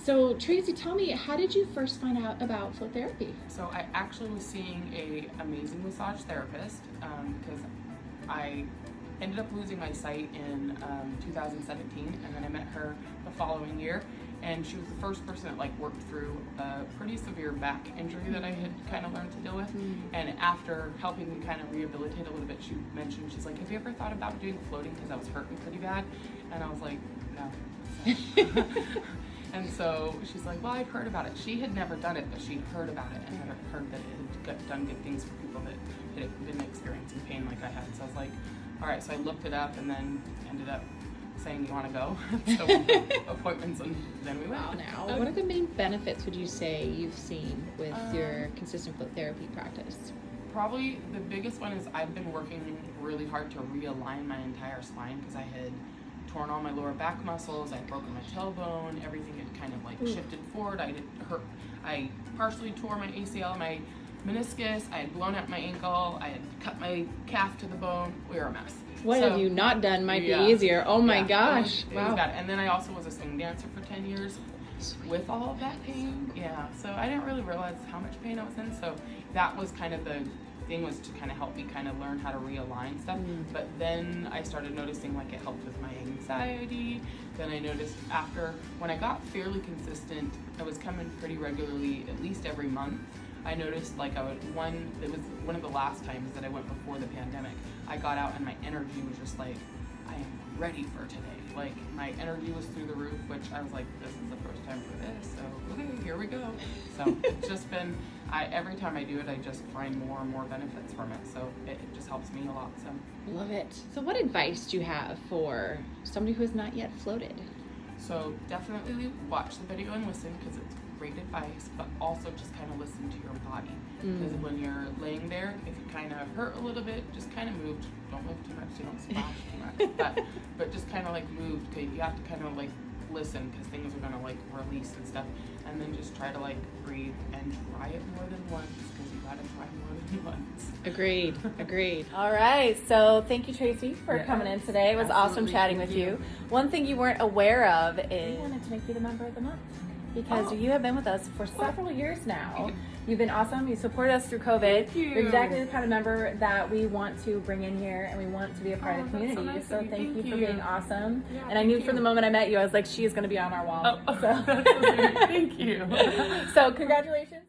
So Tracie, tell me, how did you first find out about float therapy? So I actually was seeing a amazing massage therapist because I ended up losing my sight in 2017, and then I met her the following year, and she was the first person that like worked through a pretty severe back injury that I had kind of learned to deal with. And after helping me kind of rehabilitate a little bit, she mentioned, she's like, have you ever thought about doing floating, because I was hurting pretty bad? And I was like, no. And so she's like, well, I've heard about it. She had never done it, but she'd heard about it and had heard that it had done good things for people that had been experiencing pain like I had. So I was like, all right. So I looked it up and then ended up saying, you want to go? So we booked appointments, and then we went. Wow, now. What are the main benefits, would you say, you've seen with your consistent float therapy practice? Probably the biggest one is I've been working really hard to realign my entire spine, because I had torn all my lower back muscles, I'd broken my tailbone, everything had kind of like shifted forward. I partially tore my ACL, my meniscus, I had blown out my ankle, I had cut my calf to the bone. We were a mess. What have you not done might be easier. Oh my gosh. It was bad. And then I also was a swing dancer for 10 years with all of that pain. Yeah, so I didn't really realize how much pain I was in. So that was kind of the thing, was to kind of help me kind of learn how to realign stuff. But then I started noticing like it helped with my anxiety. Then I noticed after, when I got fairly consistent, I was coming pretty regularly, at least every month. I noticed like it was one of the last times that I went before the pandemic. I got out and my energy was just like, I am ready for today. Like my energy was through the roof, which I was like, this is the first time for this, so okay, here we go. So it's just been, every time I do it, I just find more and more benefits from it. So it just helps me a lot. So love it. So what advice do you have for somebody who has not yet floated? So definitely watch the video and listen, because it's great advice, but also just kind of listen to your body. Because when you're laying there, if you kind of hurt a little bit, just kind of move. Don't move too much, so you don't splash too much. But just kind of like move. Okay, you have to kind of like listen, because things are gonna like release and stuff. And then just try to like breathe and try it more than once, because you gotta try more than once. Agreed. All right, so thank you, Tracie, for coming in today. It was awesome chatting with you. One thing you weren't aware of is we wanted to make you the member of the month, because you have been with us for several years now. You've been awesome. You supported us through COVID. Thank you. You're exactly the kind of member that we want to bring in here, and we want to be a part of the community. So, nice so thank you for you. being awesome. Yeah, and I knew from the moment I met you, I was like, she is going to be on our wall. That's so sweet. Thank you. So congratulations.